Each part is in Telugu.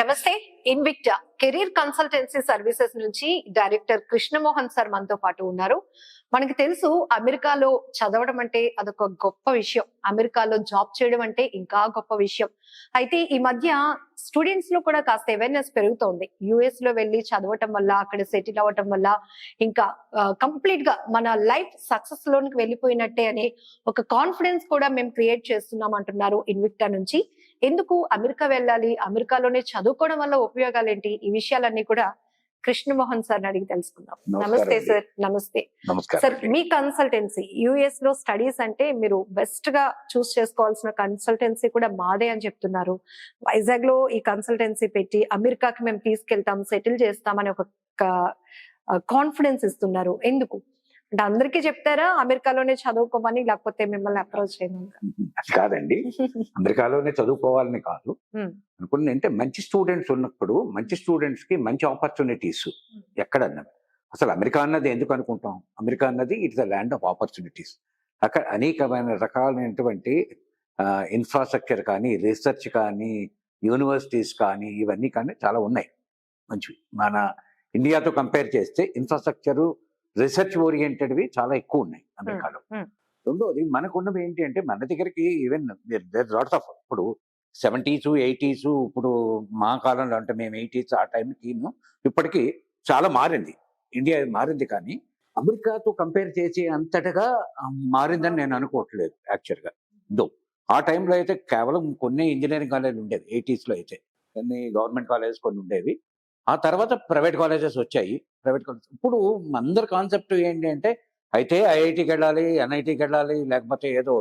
నమస్తే. ఇన్విక్టా కెరీర్ కన్సల్టెన్సీ సర్వీసెస్ నుంచి డైరెక్టర్ కృష్ణమోహన్ సార్ మనతో పాటు ఉన్నారు. మనకి తెలుసు అమెరికాలో చదవడం అంటే అదొక గొప్ప విషయం. అమెరికాలో జాబ్ చేయడం అంటే ఇంకా గొప్ప విషయం. అయితే ఈ మధ్య స్టూడెంట్స్ లో కూడా కాస్త అవేర్నెస్ పెరుగుతోంది. యుఎస్ లో వెళ్ళి చదవటం వల్ల, అక్కడ సెటిల్ అవ్వటం వల్ల ఇంకా కంప్లీట్ గా మన లైఫ్ సక్సెస్ లోనికి వెళ్ళిపోయినట్టే అనే ఒక కాన్ఫిడెన్స్ కూడా మేము క్రియేట్ చేస్తున్నాం అంటున్నారు ఇన్విక్టా నుంచి. ఎందుకు అమెరికా వెళ్ళాలి, అమెరికాలోనే చదువుకోవడం వల్ల ఉపయోగాలు ఏంటి, ఈ విషయాలన్నీ కూడా కృష్ణమోహన్ సార్ అడిగి తెలుసుకుందాం. నమస్తే సార్. నమస్తే సార్. మీ కన్సల్టెన్సీ యుఎస్ లో స్టడీస్ అంటే మీరు బెస్ట్ గా చూస్ చేసుకోవాల్సిన కన్సల్టెన్సీ కూడా మాదే అని చెప్తున్నారు. వైజాగ్ లో ఈ కన్సల్టెన్సీ పెట్టి అమెరికాకి మేము తీసుకెళ్తాం, సెటిల్ చేస్తామని ఒక కాన్ఫిడెన్స్ ఇస్తున్నారు. ఎందుకు అంటే అందరికీ చెప్తారా అమెరికాలోనే చదువుకోమని, లేకపోతే మిమ్మల్ని అప్రోచ్ చేయమని? కాదండి, అమెరికాలోనే చదువుకోవాలని కాదు. అనుకున్న అంటే మంచి స్టూడెంట్స్ ఉన్నప్పుడు మంచి స్టూడెంట్స్ కి మంచి ఆపర్చునిటీస్ ఎక్కడన్నా. అసలు అమెరికా అన్నది ఎందుకు అనుకుంటాం? అమెరికా అన్నది it's the land of opportunities. అక్కడ అనేకమైన రకాలైనటువంటి ఇన్ఫ్రాస్ట్రక్చర్ కానీ, రీసెర్చ్ కానీ, యూనివర్సిటీస్ కానీ, ఇవన్నీ కానీ చాలా ఉన్నాయి మంచివి. మన ఇండియాతో కంపేర్ చేస్తే ఇన్ఫ్రాస్ట్రక్చరు, రీసెర్చ్ ఓరియంటెడ్వి చాలా ఎక్కువ ఉన్నాయి అమెరికాలో. రెండోది మనకున్నవి ఏంటి అంటే మన దగ్గరికి ఈవెన్ లాట్స్ ఆఫ్ ఇప్పుడు 70s 80s, ఇప్పుడు మా కాలంలో అంటే మేము 80s ఆ టైంకి ఇప్పటికీ చాలా మారింది. ఇండియా మారింది, కానీ అమెరికాతో కంపేర్ చేసే అంతటగా మారిందని నేను అనుకోవట్లేదు యాక్చువల్గా. ఆ టైంలో అయితే కేవలం కొన్ని ఇంజనీరింగ్ కాలేజీలు ఉండేవి. 80s లో అయితే కొన్ని గవర్నమెంట్ కాలేజెస్ కొన్ని ఉండేవి. ఆ తర్వాత ప్రైవేట్ కాలేజెస్ వచ్చాయి. ప్రైవేట్ కాలేజెస్ ఇప్పుడు అందరి కాన్సెప్ట్ ఏంటి అంటే అయితే ఐఐటికి వెళ్ళాలి, ఎన్ఐటికి వెళ్ళాలి, లేకపోతే ఏదో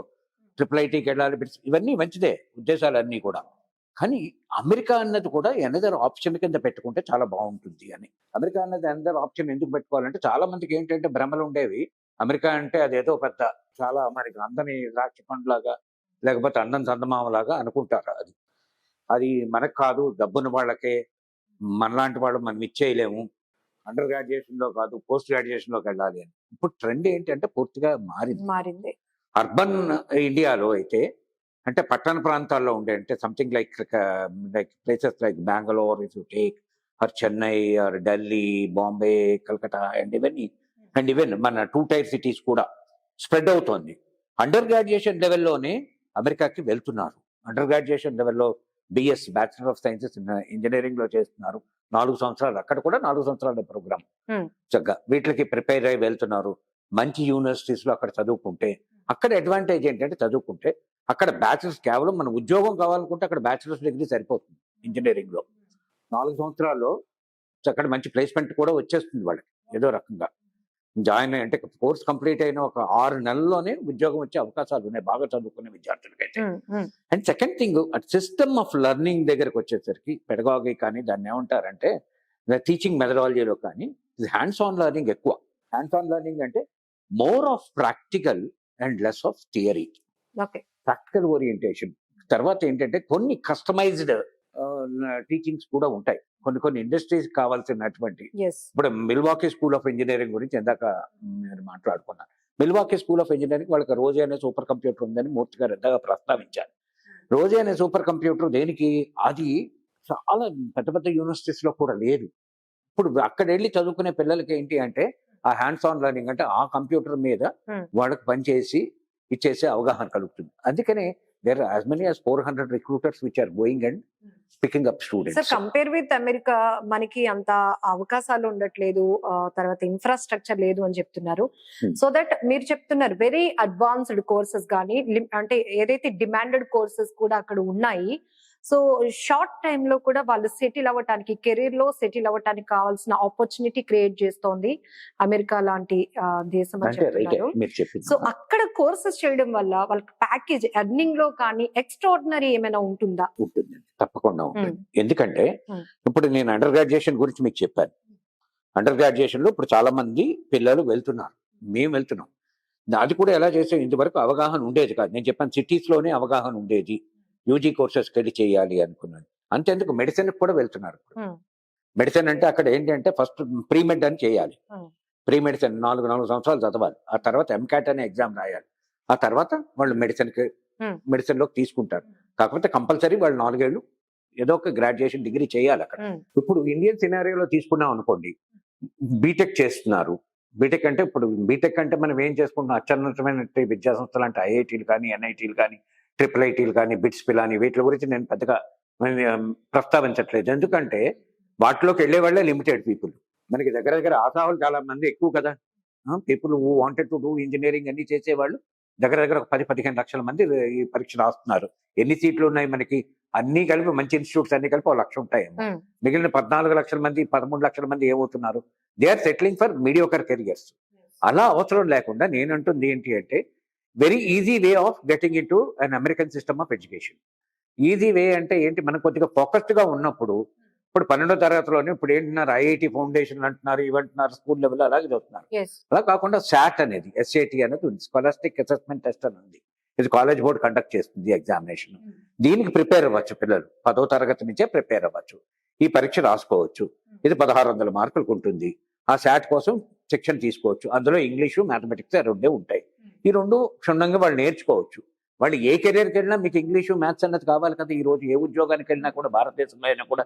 IIITకి వెళ్ళాలి. ఇవన్నీ మంచిదే ఉద్దేశాలన్నీ కూడా, కానీ అమెరికా అన్నది కూడా ఎనదర్ ఆప్షన్ కింద పెట్టుకుంటే చాలా బాగుంటుంది అని. అమెరికా అన్నది ఎనదర్ ఆప్షన్ ఎందుకు పెట్టుకోవాలంటే చాలా మందికి ఏంటంటే భ్రమలు ఉండేవి. అమెరికా అంటే అదేదో పెద్ద చాలా మనకి అందని ద్రాక్ష పండులాగా, లేకపోతే అందం చందమామలాగా అనుకుంటారు. అది మనకు కాదు, డబ్బున్న వాళ్ళకే. మనలాంటి వాళ్ళు మనం ఇచ్చేయలేము, అండర్ గ్రాడ్యుయేషన్ లో కాదు పోస్ట్ గ్రాడ్యుయేషన్ లోకి వెళ్ళాలి అని. ఇప్పుడు ట్రెండ్ ఏంటంటే పూర్తిగా మారింది. అర్బన్ ఇండియాలో అయితే అంటే పట్టణ ప్రాంతాల్లో ఉండే అంటే something like places like Bengaluru, if you take, or Chennai, or Delhi, Bombay, Calcutta and even మన 2 టైర్ సిటీస్ కూడా స్ప్రెడ్ అవుతోంది. అండర్ గ్రాడ్యుయేషన్ లెవెల్లోనే అమెరికాకి వెళ్తున్నారు. అండర్ గ్రాడ్యుయేషన్ లెవెల్లో BS, bachelor of sciences engineering లో చేస్తున్నారు. 4 సంవత్సరాలు, అక్కడ కూడా 4 సంవత్సరాల ప్రోగ్రామ్ చక్కగా వీటికి ప్రిపేర్ అయ్యి వెళ్తున్నారు. మంచి యూనివర్సిటీస్ లో అక్కడ చదువుకుంటే, అక్కడ అడ్వాంటేజ్ ఏంటంటే చదువుకుంటే అక్కడ బ్యాచిలర్స్, కేవలం మన ఉద్యోగం కావాలనుకుంటే అక్కడ బ్యాచిలర్స్ డిగ్రీ సరిపోతుంది. ఇంజనీరింగ్ లో 4 సంవత్సరాల్లో అక్కడ మంచి ప్లేస్మెంట్ కూడా వచ్చేస్తుంది వాళ్ళకి ఏదో రకంగా. జాయిన్ అంటే కోర్స్ కంప్లీట్ అయిన ఒక 6 నెలల్లోనే ఉద్యోగం వచ్చే అవకాశాలు ఉన్నాయి బాగా చదువుకునే విద్యార్థులకైతే. And second thing, system of learning దగ్గరకు వచ్చేసరికి పెడగాగి కానీ దాన్ని ఏమంటారంటే టీచింగ్ మెథడాలజీలో కానీ హ్యాండ్స్ ఆన్ లెర్నింగ్ ఎక్కువ. హ్యాండ్స్ ఆన్ లెర్నింగ్ అంటే more of practical and less of theory. Practical orientation. తర్వాత ఏంటంటే కొన్ని కస్టమైజ్డ్ టీచింగ్స్ కూడా ఉంటాయి. కొన్ని ఇండస్ట్రీస్ కావాల్సినటువంటి. ఇప్పుడు మిల్వాకీ స్కూల్ ఆఫ్ ఇంజనీరింగ్ గురించి ఇందాక నేను మాట్లాడుకున్నాను. మిల్వాకీ స్కూల్ ఆఫ్ ఇంజనీరింగ్ వాళ్ళకి రోజే అనే సూపర్ కంప్యూటర్ ఉందని మూర్తి గారు ఎంతగా ప్రస్తావించారు. రోజే అనే సూపర్ కంప్యూటర్ దేనికి? అది చాలా పెద్ద పెద్ద యూనివర్సిటీస్ లో కూడా లేదు. ఇప్పుడు అక్కడ వెళ్ళి చదువుకునే పిల్లలకి ఏంటి అంటే ఆ హ్యాండ్స్ ఆన్ లెర్నింగ్ అంటే ఆ కంప్యూటర్ మీద వాళ్ళకి పనిచేసి ఇచ్చేసే అవగాహన కలుగుతుంది. అందుకనే there are as many as 400 recruiters which are going and picking up students. Sir, compare with America మనకి అంత అవకాశాలు ఉండట్లేదు, తర్వాత ఇన్ఫ్రాస్ట్రక్చర్ లేదు అని చెప్తున్నారు. సో దట్ మీరు చెప్తున్నారు వెరీ అడ్వాన్స్డ్ కోర్సెస్ కానీ, అంటే ఏదైతే డిమాండెడ్ కోర్సెస్ కూడా అక్కడ ఉన్నాయి. సో షార్ట్ టైమ్ లో కూడా వాళ్ళు సెటిల్ అవ్వటానికి, కెరీర్ లో సెటిల్ అవ్వటానికి కావాల్సిన ఆపర్చునిటీ క్రియేట్ చేస్తోంది అమెరికా లాంటి దేశం అని చెప్తున్నారు. సో అక్కడ కోర్సెస్ చేయడం వల్ల వాళ్ళకి ప్యాకేజ్ ఎర్నింగ్ లో కానీ ఎక్స్ట్రాడినరీ ఏమైనా ఉంటుందా? ఉంటుంది, తప్పకుండా ఉంటుంది. ఎందుకంటే ఇప్పుడు నేను అండర్ గ్రాడ్యుయేషన్ గురించి మీకు చెప్పాను. అండర్ గ్రాడ్యుయేషన్ లో ఇప్పుడు చాలా మంది పిల్లలు వెళ్తున్నారు, మేము వెళ్తున్నాం. అది కూడా ఎలా చేసాం, ఇంతవరకు అవగాహన ఉండేది కాదు. నేను చెప్పాను సిటీస్ లోనే అవగాహన ఉండేది. యూజీ కోర్సెస్ వెళ్ళి చేయాలి అనుకున్నాను. అంతేందుకు మెడిసిన్ కూడా వెళ్తున్నారు. మెడిసిన్ అంటే అక్కడ ఏంటంటే ఫస్ట్ ప్రీమెడ్ అని చేయాలి. ప్రీ మెడిసిన్ 4 సంవత్సరాలు చదవాలి. ఆ తర్వాత ఎంకాట్ అనే ఎగ్జామ్ రాయాలి. ఆ తర్వాత వాళ్ళు మెడిసిన్ లోకి తీసుకుంటారు. కాకపోతే కంపల్సరీ వాళ్ళు 4 ఏళ్ళు ఏదో ఒక గ్రాడ్యుయేషన్ డిగ్రీ చేయాలి అక్కడ. ఇప్పుడు ఇండియన్ సినారియోలో తీసుకున్నాం అనుకోండి, బీటెక్ చేస్తున్నారు. బీటెక్ అంటే ఇప్పుడు బీటెక్ అంటే మనం ఏం చేసుకుంటున్నాం, అత్యున్నతమైన విద్యా సంస్థలు అంటే ఐఐటీలు కానీ, ఎన్ఐటీలు కానీ, ట్రిపుల్ కానీ, బిట్స్ పిలాని, వీటి గురించి నేను పెద్దగా ప్రస్తావించట్లేదు. ఎందుకంటే వాటిలోకి వెళ్ళే వాళ్ళే లిమిటెడ్ పీపుల్. మనకి దగ్గర దగ్గర ఆశావాళ్ళు చాలా మంది ఎక్కువ కదా. People who wanted to do engineering అన్ని చేసేవాళ్ళు దగ్గర దగ్గర ఒక 10-15 లక్షల మంది ఈ పరీక్ష రాస్తున్నారు. ఎన్ని సీట్లు ఉన్నాయి మనకి? అన్ని కలిపి మంచి ఇన్స్టిట్యూట్స్ అన్ని కలిపి 1 లక్ష ఉంటాయేమో. మిగిలిన 14 లక్షల మంది, 13 లక్షల మంది ఏమవుతున్నారు? They are settling for mediocre careers. అలా అవసరం లేకుండా నేనంటుంది ఏంటి అంటే, very easy way of getting into an American system of education. Easy way అంటే ఏంటి, మనం కొద్దిగా ఫోకస్డ్ గా ఉన్నప్పుడు, ఇప్పుడు 12వ తరగతిలోనే ఇప్పుడు ఏంటున్నారు, ఐఐటి ఫౌండేషన్ అంటున్నారు, ఇవంటున్నారు, స్కూల్ లెవెల్ అలాగే చదువుతున్నారు. అలా కాకుండా SAT అనేది, SAT అనేది ఉంది, స్కాలస్టిక్ అసెస్మెంట్ టెస్ట్ అని ఉంది. ఇది కాలేజ్ బోర్డ్ కండక్ట్ చేస్తుంది ఎగ్జామినేషన్. దీనికి ప్రిపేర్ అవ్వచ్చు పిల్లలు, 10వ తరగతి నుంచే ప్రిపేర్ అవ్వచ్చు. ఈ పరీక్ష రాసుకోవచ్చు. ఇది 1600 మార్కులకు ఉంటుంది. ఆ SAT కోసం శిక్షణ తీసుకోవచ్చు. అందులో ఇంగ్లీషు, మ్యాథమెటిక్స్ రెండే ఉంటాయి. ఈ రెండు క్షుణ్ణంగా వాళ్ళు నేర్చుకోవచ్చు. వాళ్ళు ఏ కెరీర్కి వెళ్ళినా మీకు ఇంగ్లీషు, మ్యాథ్స్ అన్నది కావాలి కదా. ఈ రోజు ఏ ఉద్యోగానికి వెళ్ళినా కూడా, భారతదేశంలో అయినా కూడా.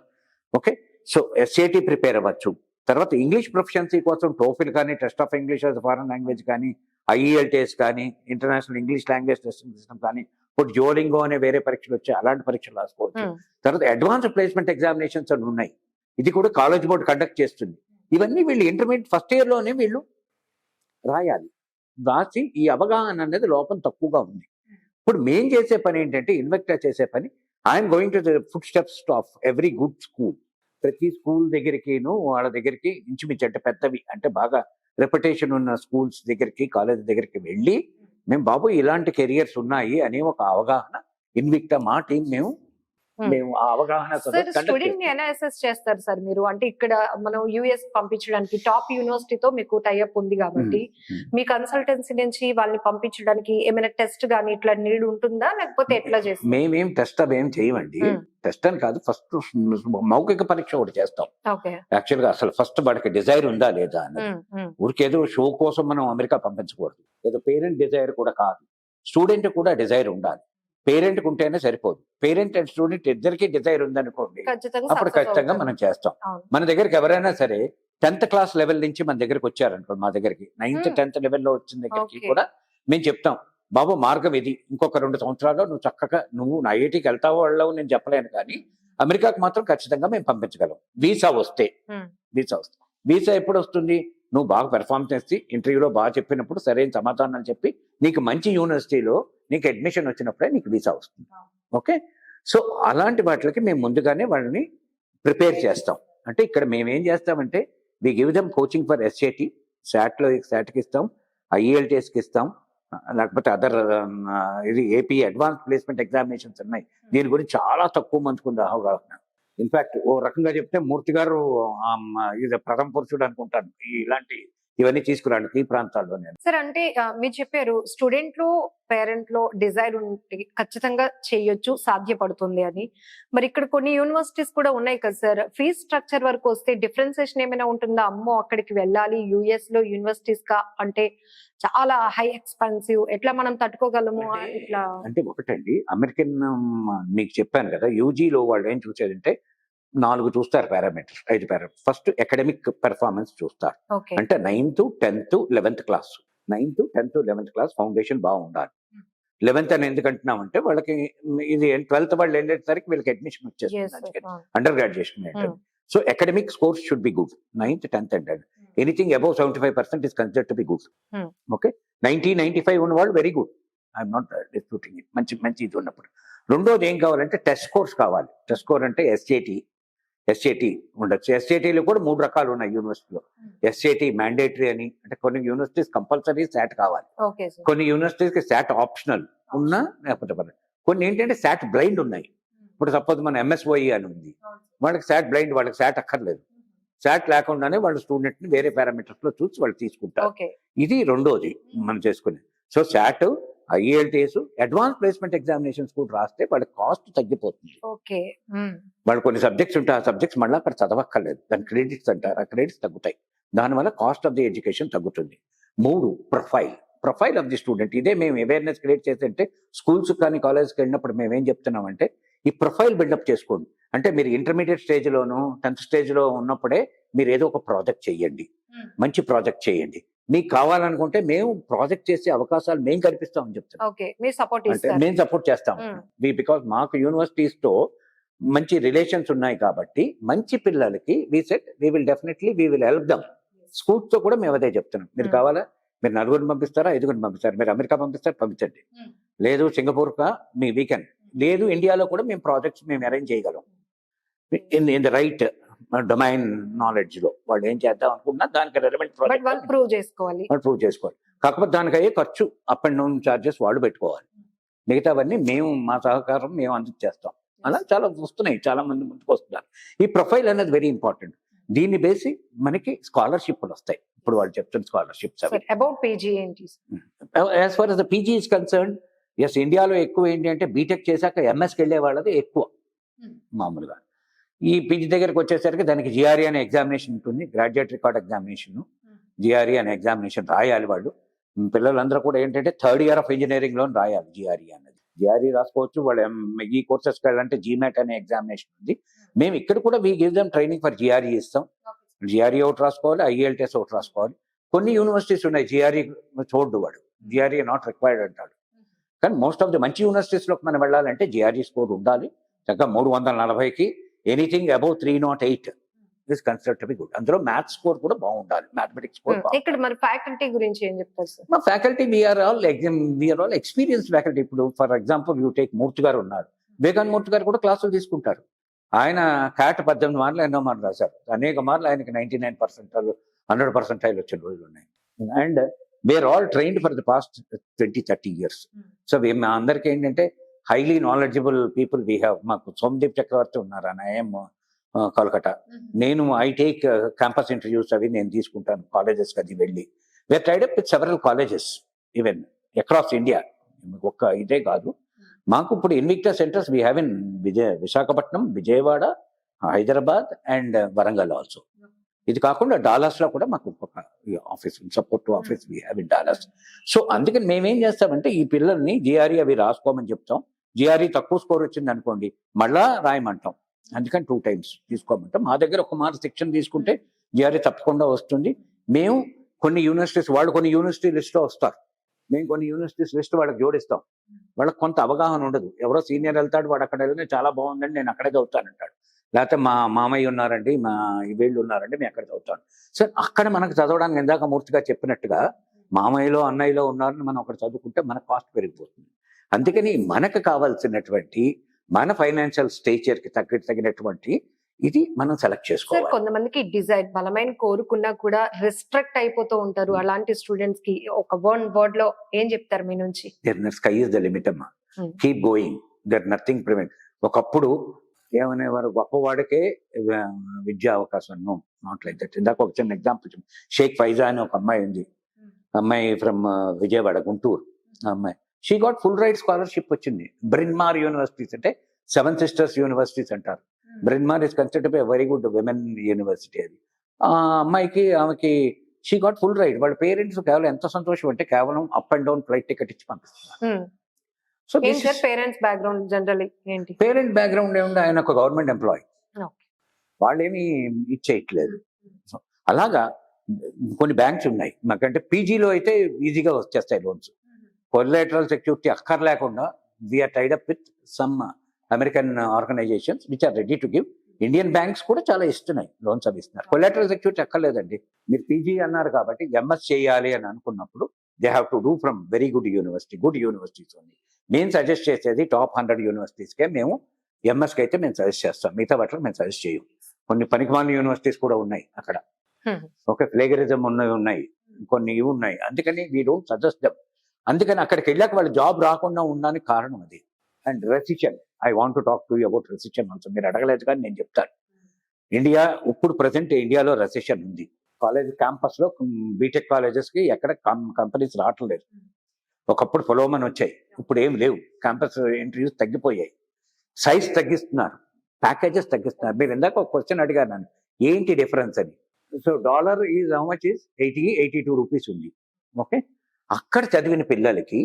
ఓకే, సో SAT ప్రిపేర్ అవ్వచ్చు. తర్వాత ఇంగ్లీష్ ప్రొఫిషియన్సీ కోసం టోఫిల్ కానీ, test of English as foreign language కానీ, IELTS కానీ, international English language testing system కానీ, ఇప్పుడు జోలింగో అనే వేరే పరీక్షలు వచ్చాయి, అలాంటి పరీక్షలు రాసుకోవచ్చు. తర్వాత అడ్వాన్స్డ్ ప్లేస్మెంట్ ఎగ్జామినేషన్స్ అని ఉన్నాయి. ఇది కూడా కాలేజ్ బోర్డ్ కండక్ట్ చేస్తుంది. ఇవన్నీ వీళ్ళు ఇంటర్మీడియట్ ఫస్ట్ ఇయర్ లోనే వీళ్ళు రాయాలి. రాసి ఈ అవగాహన అనేది లోపం తక్కువగా ఉంది. ఇప్పుడు మేం చేసే పని ఏంటంటే, ఇన్వెక్టర్ చేసే పని, I'm going to the foot steps of every good school. ప్రతి స్కూల్ దగ్గరికిను వాళ్ళ దగ్గరికి ఇంచుమించు అంటే పెద్దవి అంటే బాగా రెప్యుటేషన్ ఉన్న స్కూల్స్ దగ్గరికి, కాలేజ్ దగ్గరికి వెళ్ళి, మేము బాబు ఇలాంటి కెరియర్స్ ఉన్నాయి అనే ఒక అవగాహన ఇన్విక్టా మా టీం మేము ఆ అవగాహన స్టూడెంట్ ని ఎలా అసెస్ చేస్తారు సార్ మీరు? అంటే ఇక్కడ మనం యుఎస్ పంపించడానికి టాప్ యూనివర్సిటీతో మీకు టైఅప్ ఉంది కాబట్టి, మీ కన్సల్టెన్సీ నుంచి వాళ్ళని పంపించడానికి ఏమైనా టెస్ట్ గానీ ఇట్లా నీడ్ ఉంటుందా, లేకపోతే ఎట్లా చేస్తారు? మేమేం టెస్ట్ అవేం చేయమండి. టెస్ట్ అని కాదు, ఫస్ట్ మౌఖిక పరీక్ష ఒకటి చేస్తాం. యాక్చువల్ గా అసలు ఫస్ట్ వాడికి డిజైర్ ఉందా లేదా అని. ఊరికేదో షో కోసం మనం అమెరికా పంపించకూడదు. ఏదో పేరెంట్ డిజైర్ కూడా కాదు, స్టూడెంట్ కూడా డిజైర్ ఉండాలి. పేరెంట్ ఉంటేనే సరిపోదు. పేరెంట్ అండ్ స్టూడెంట్ ఇద్దరికి డిజైర్ ఉందనుకోండి, అప్పుడు ఖచ్చితంగా మనం చేస్తాం. మన దగ్గరికి ఎవరైనా సరే 10th క్లాస్ లెవెల్ నుంచి మన దగ్గరికి వచ్చారనుకోండి, మా దగ్గరికి 9th 10th లెవెల్లో వచ్చిన దగ్గరికి కూడా మేము చెప్తాం, బాబు మార్గం ఇది, ఇంకొక 2 సంవత్సరాల్లో నువ్వు చక్కగా నువ్వు ఐఐటికి వెళ్తావో వెళ్ళవు నేను చెప్పలేను, కానీ అమెరికాకు మాత్రం ఖచ్చితంగా మేము పంపించగలం. వీసా వస్తే వీసా ఎప్పుడు వస్తుంది? నువ్వు బాగా పెర్ఫార్మ్ చేసి ఇంటర్వ్యూలో బాగా చెప్పినప్పుడు, సరైన సమాధానాలు చెప్పి, నీకు మంచి యూనివర్సిటీలో నీకు అడ్మిషన్ వచ్చినప్పుడే నీకు వీసా వస్తుంది. ఓకే, సో అలాంటి వాటికి మేము ముందుగానే వాళ్ళని ప్రిపేర్ చేస్తాం. అంటే ఇక్కడ మేము ఏం చేస్తామంటే, we give them coaching for SAT, SATకి ఇస్తాం, IELTSకి ఇస్తాం, లేకపోతే అదర్ ఇది AP అడ్వాన్స్ ప్లేస్మెంట్ ఎగ్జామినేషన్స్ ఉన్నాయి. దీని గురించి చాలా తక్కువ మందికి ఉంది అవగాహన. ఇన్ఫాక్ట్ ఓ రకంగా చెప్తే మూర్తి గారు ఇది ప్రథమ పురుషుడు అనుకుంటాను ఇలాంటి ఇవన్నీ తీసుకురాండి ఈ ప్రాంతాల్లో. సార్ అంటే మీరు చెప్పారు స్టూడెంట్ లో పేరెంట్ లో డిజైర్ ఉంటే ఖచ్చితంగా చేయొచ్చు, సాధ్యపడుతుంది అని. మరి ఇక్కడ కొన్ని యూనివర్సిటీస్ కూడా ఉన్నాయి కదా సార్, ఫీజ్ స్ట్రక్చర్ వరకు వస్తే డిఫరెన్సియేషన్ ఏమైనా ఉంటుందా? అమ్మో అక్కడికి వెళ్ళాలి US లో యూనివర్సిటీస్ కా అంటే చాలా హై ఎక్స్పెన్సివ్, ఎట్లా మనం తట్టుకోగలము ఇట్లా? అంటే ఒకటండి, అమెరికన్ మీకు చెప్పాను కదా, యూజీలో వాళ్ళు ఏం చూసేదంటే 4 చూస్తారు parameters, 5 parameters. First academic performance చూస్తారు. అంటే 9th 10th 11th class, 9th 10th 11th class foundation బాగుండాలి. 11th అని ఎందుకంటున్నాం అంటే, వాళ్ళకి ఇది 12th వాళ్ళు వెళ్ళేసరికి వీళ్ళకి అడ్మిషన్ వచ్చేస్తుంది under graduation. So academic scores should be good, 9th 10th and anything above 75% is considered to be good. Okay, 90-95 ఉన్న వాళ్ళు very good, I'm not disputing it, మంచి ఇది ఉన్నప్పుడు. రెండోది ఏం కావాలంటే టెస్ట్ స్కోర్స్ కావాలి. టెస్ట్ స్కోర్ అంటే SAT ఉండొచ్చు. SATలో కూడా 3 రకాలు ఉన్నాయి యూనివర్సిటీలో. SAT మ్యాండేటరీ అని, అంటే కొన్ని యూనివర్సిటీస్ కంపల్సరీ SAT కావాలి, కొన్ని యూనివర్సిటీస్కి SAT ఆప్షనల్ ఉన్నా లేకపోతే కొన్ని ఏంటంటే SAT బ్లైండ్ ఉన్నాయి. ఇప్పుడు సపోజ్ మన MSOE అని ఉంది, వాళ్ళకి SAT బ్లైండ్, వాళ్ళకి SAT అక్కర్లేదు. SAT లేకుండానే వాళ్ళు స్టూడెంట్ ని వేరే పారామీటర్స్ లో చూసి వాళ్ళు తీసుకుంటారు. ఇది రెండోది మనం చేసుకునేది. So SAT, IELTS, advance placement examinations కూడా రాస్తే వాళ్ళ కాస్ట్ తగ్గిపోతుంది. వాళ్ళు కొన్ని సబ్జెక్ట్స్ ఉంటాయి, ఆ సబ్జెక్ట్స్ మళ్ళీ అక్కడ చదవక్కర్లేదు, దాని క్రెడిట్స్ అంటారు, ఆ క్రెడిట్స్ తగ్గుతాయి. దానివల్ల కాస్ట్ ఆఫ్ ది ఎడ్యుకేషన్ తగ్గుతుంది. 3 ప్రొఫైల్ ఆఫ్ ది స్టూడెంట్. ఇదే మేము అవేర్నెస్ క్రియేట్ చేస్తుంటే స్కూల్స్ కానీ కాలేజ్కి వెళ్ళినప్పుడు మేము ఏం చెప్తున్నామంటే, ఈ ప్రొఫైల్ బిల్డప్ చేసుకోండి. అంటే మీరు ఇంటర్మీడియట్ స్టేజ్లోను 10th స్టేజ్లో ఉన్నప్పుడే మీరు ఏదో ఒక ప్రాజెక్ట్ చేయండి, మంచి ప్రాజెక్ట్ చేయండి. మీకు కావాలనుకుంటే మేము ప్రాజెక్ట్ చేసే అవకాశాలు మేము కల్పిస్తామని చెప్తాం. ఓకే, మీరు సపోర్ట్ అంటే ఇస్తారు. మేము సపోర్ట్ చేస్తాం. బికాస్ మాకు యూనివర్సిటీస్తో మంచి రిలేషన్స్ ఉన్నాయి కాబట్టి మంచి పిల్లలకి వీ విల్ హెల్ప్ దమ్. స్కూల్స్తో కూడా మేము అదే చెప్తున్నాం. మీరు కావాలా, మీరు 4 పంపిస్తారా, 5 పంపిస్తారా, మీరు అమెరికా పంపిస్తారా పంపించండి, లేదు సింగపూర్కా మీ వీకెండ్, లేదు ఇండియాలో కూడా మేము ప్రాజెక్ట్స్ మేము అరేంజ్ చేయగలం in the right domain knowledge లో. వాళ్ళు ఏం చేద్దాం అనుకున్నా దానికి రెలవెంట్ బట్ వాళ్ళు ప్రూవ్ చేసుకోవాలి. కాకపోతే దానికి అయ్యే ఖర్చు, అప్ అండ్ డౌన్ చార్జెస్ వాళ్ళు పెట్టుకోవాలి. మిగతావన్నీ మేము మా సహకారం మేము అందించేస్తాం. అలా చాలా వస్తున్నాయి, చాలా మంది ముందుకు వస్తున్నారు. ఈ ప్రొఫైల్ అనేది వెరీ ఇంపార్టెంట్. దీన్ని బేసి మనకి స్కాలర్షిప్లు వస్తాయి. ఇప్పుడు వాళ్ళు చెప్తున్న స్కాలర్షిప్స్ అబౌట్ పీజీ ఏంటి? As far as the PG is concerned, yes, ఇండియాలో ఎక్కువ ఏంటి అంటే బీటెక్ చేశాక ఎంఎస్కి వెళ్ళే వాళ్ళది ఎక్కువ మామూలుగా. ఈ పీజీ దగ్గరికి వచ్చేసరికి దానికి జిఆర్ఈ అనే ఎగ్జామినేషన్ ఉంటుంది, గ్రాడ్యుయేట్ రికార్డ్ ఎగ్జామినేషన్. జిఆర్ఈ అనే ఎగ్జామినేషన్ రాయాలి వాళ్ళు. పిల్లలందరూ కూడా ఏంటంటే 3rd year ఆఫ్ ఇంజనీరింగ్లో రాయాలి జిఆర్ఈ అనేది. జిఆర్ఈ రాసుకోవచ్చు. వాళ్ళు ఈ కోర్సెస్కి వెళ్ళాలంటే జీమాట్ అనే ఎగ్జామినేషన్ ఉంది. మేము ఇక్కడ కూడా we give them training for GRE ఇస్తాం. జిఆర్ఈ ఒకటి రాసుకోవాలి, IELTS ఒకటి రాసుకోవాలి. కొన్ని యూనివర్సిటీస్ ఉన్నాయి జిఆర్ఈ చూడు, వాడు జిఆర్ఈ నాట్ రిక్వైర్డ్ అంటాడు. కానీ మోస్ట్ ఆఫ్ ది మంచి యూనివర్సిటీస్లోకి మనం వెళ్ళాలంటే జిఆర్ఈ స్కోర్ ఉండాలి. చక్కగా 340కి anything above 308 is considered to be good. అందులో మ్యాథ్స్ స్కోర్ కూడా బాగుండాలి, మ్యాథమెటిక్స్ స్కోర్. ఇక్కడ మరి ఫ్యాకల్టీ గురించి ఏం చెప్తారు సార్? మా faculty we are all experienced faculty. ఇప్పుడు for example you take Murthy garu ఉన్నారు. వివేకానంద మూర్తి గారు కూడా క్లాసులు తీసుకుంటారు. ఆయన CAT 18 మార్లు ఎన్నో మార్లు రాశారు. అనేక మార్లు ఆయనకి 99% 100% వచ్చిన రోజులు ఉన్నాయి. And we are all trained for the past 20-30 years. So మా అందరికీ ఏంటంటే highly knowledgeable people we have. మాకు సోమదీప్ చక్రవర్తి ఉన్నారు, ఐఎమ్ కోల్కతా. నేను ఐ టేక్ క్యాంపస్ ఇంటర్వ్యూస్ అవి నేను తీసుకుంటాను కాలేజెస్కి అది వెళ్ళి. We are tied up with several colleges even across India. ఒక్క ఇదే కాదు, మాకు ఇప్పుడు Invicta centres we have in Visakhapatnam, Vijayawada, Hyderabad and Warangal also. ఇది కాకుండా డాలస్లో కూడా మాకు ఒక office, support office we have in Dallas. So అందుకని మేమేం చేస్తామంటే ఈ పిల్లల్ని జిఆర్ఈ అవి రాసుకోమని చెప్తాం. జిఆర్ఈ తక్కువ స్కోర్ వచ్చింది అనుకోండి, మళ్ళా రాయమంటాం. అందుకని 2 times తీసుకోమంటాం. మా దగ్గర ఒక మార్క్ సెక్షన్ తీసుకుంటే జిఆర్ఈ తప్పకుండా వస్తుంది. మేము కొన్ని యూనివర్సిటీస్, వాళ్ళు కొన్ని యూనివర్సిటీ లిస్ట్లో వస్తారు, మేము కొన్ని యూనివర్సిటీస్ లిస్ట్ వాళ్ళకి జోడిస్తాం. వాళ్ళకి కొంత అవగాహన ఉండదు. ఎవరో సీనియర్ వెళ్తాడు, వాడు అక్కడ వెళ్తే చాలా బాగుందండి నేను అక్కడే చదువుతానంటాడు. లేకపోతే మా మామయ్య ఉన్నారండి, మా వీళ్ళు ఉన్నారండి, మేము అక్కడ చదువుతాను. సో అక్కడ మనకు చదవడానికి ఇందాక మూర్తిగా చెప్పినట్టుగా మామయ్యలో అన్నయ్యలో ఉన్నారని మనం అక్కడ చదువుకుంటే మన కాస్ట్ పెరిగిపోతుంది. అందుకని మనకు కావాల్సినటువంటి మన ఫైనాన్షియల్ స్టేచర్కి తగినటువంటి ఇది మనం సెలెక్ట్ చేసుకోవాలి. కొంతమందికి డిజైర్ బలమైన కోరుకున్నా కూడా రిస్ట్రిక్ట్ అయిపోతూ ఉంటారు. అలాంటి స్టూడెంట్స్ కి ఒక వర్డ్ లో ఏం చెప్తారు మీ నుంచి? స్కై ఇస్ ద లిమిట్ అమ్మా, keep going, there nothing prevent. ఒకప్పుడు ఏమనేవారు, గొప్పవాడికే విద్యా అవకాశం, నాట్ లైక్ దట్. ఇందాక ఒక చిన్న ఎగ్జాంపుల్, షేక్ ఫైజా అని ఒక అమ్మాయి ఉంది, అమ్మాయి ఫ్రమ్ విజయవాడ, గుంటూరు అమ్మాయి. She got full ride scholarship వచ్చింది. బ్రిన్మార్ యూనివర్సిటీస్ అంటే 7 sisters యూనివర్సిటీస్ అంటారు. Bryn Mawr is considered by very good women university. అది ఆ అమ్మాయికి ఆమెకి షీ గాట్ ఫుల్ రైట్. వాళ్ళ పేరెంట్స్ కేవలం ఎంత సంతోషం అంటే కేవలం up and down flight ticket ఇచ్చి పంపిస్తున్నారు. సో పేరెంట్స్ బ్యాక్గ్రౌండ్ జనరల్లీ ఏంటి? పేరెంట్ బ్యాక్గ్రౌండ్ ఏముంది, ఆయన ఒక గవర్నమెంట్ ఎంప్లాయీ, వాళ్ళేమి ఇచ్చేయట్లేదు. అలాగా కొన్ని బ్యాంక్స్ ఉన్నాయి. మాకంటే పీజీలో అయితే ఈజీగా వచ్చేస్తాయి లోన్స్. కొలాటరల్ సెక్యూరిటీ అక్కర్లేకుండా we're tied up with some American organisations which are ready to give. Indian banks కూడా చాలా ఇస్తున్నాయి లోన్స్, అవి ఇస్తున్నారు. కొలాటరల్ సెక్యూరిటీ అక్కర్లేదండి. మీరు పీజీ అన్నారు కాబట్టి ఎంఎస్ చేయాలి అని అనుకున్నప్పుడు they have to do from very good universities only. మేము సజెస్ట్ చేసేది టాప్ 100 యూనివర్సిటీస్కే మేము ఎంఎస్కి అయితే మేము సజెస్ట్ చేస్తాం. మిగతా వాటిలో మేము సజెస్ట్ చేయం. కొన్ని పనికిమాలిన యూనివర్సిటీస్ కూడా ఉన్నాయి అక్కడ. ఓకే, ప్లేగరిజం ఉన్నాయి, కొన్ని ఇవి ఉన్నాయి. అందుకని వీ డోంట్ సజెస్ట్ దెమ్. అందుకని అక్కడికి వెళ్ళాక వాళ్ళు జాబ్ రాకుండా ఉండడానికి కారణం అది. And recession, I want to talk to you about recession also. మీరు అడగలేదు కానీ నేను చెప్తాను. ఇండియా ఇప్పుడు ప్రజెంట్ ఇండియాలో రెసిషన్ ఉంది. కాలేజ్ క్యాంపస్లో బీటెక్ కాలేజెస్కి ఎక్కడ కంపెనీస్ రావట్లేదు. ఒకప్పుడు పొలోమని వచ్చాయి, ఇప్పుడు ఏం లేవు. క్యాంపస్ ఇంటర్వ్యూస్ తగ్గిపోయాయి, సైజ్ తగ్గిస్తున్నారు, ప్యాకేజెస్ తగ్గిస్తున్నారు. మీరు ఇందాక ఒక క్వశ్చన్ అడిగారు నన్ను, ఏంటి డిఫరెన్స్ అని. So dollar is how much is 82 rupees ఉంది. ఓకే, అక్కడ చదివిన పిల్లలకి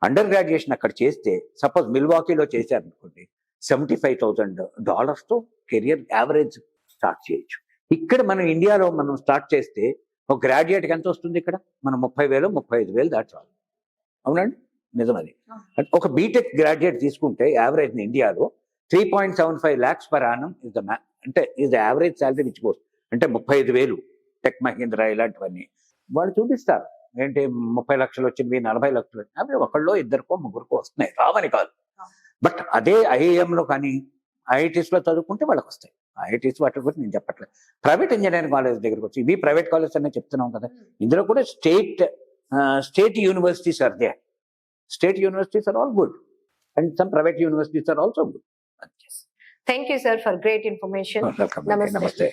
అండర్ గ్రాడ్యుయేషన్ అక్కడ చేస్తే, సపోజ్ మిల్వాకీలో చేశారనుకోండి, $75,000 కెరియర్ యావరేజ్ స్టార్ట్ చేయొచ్చు. ఇక్కడ మనం ఇండియాలో మనం స్టార్ట్ చేస్తే ఒక గ్రాడ్యుయేట్కి ఎంత వస్తుంది ఇక్కడ? మనం 30,000 35,000 దాటి చాలు. అవునండి, నిజమది. ఒక బీటెక్ గ్రాడ్యుయేట్ తీసుకుంటే యావరేజ్ ఇండియాలో 3.75 lakhs per annum is the అంటే is the average salary which goes. అంటే 35,000 టెక్ మహీంద్రా ఇలాంటివన్నీ వాళ్ళు చూపిస్తారు. ఏంటి 30 లక్షలు వచ్చింది, 40 లక్షలు వచ్చింది, అవి ఒకళ్ళో ఇద్దరికో ముగ్గురికో వస్తున్నాయి, రావని కాదు. బట్ అదే ఐఐఎంలో కానీ ఐఐటీస్లో చదువుకుంటే వాళ్ళకి వస్తాయి. ఐఐటీస్ వాటి గురించి నేను చెప్పట్లేదు. ప్రైవేట్ ఇంజనీరింగ్ కాలేజ్ దగ్గరకు వచ్చి ఇవి ప్రైవేట్ కాలేజ్ అనే చెప్తున్నాం కదా. ఇందులో కూడా state universities are there. State universities are all good and some private universities are also good. Thank you, sir, for great information. Welcome. Namaste. Namaste.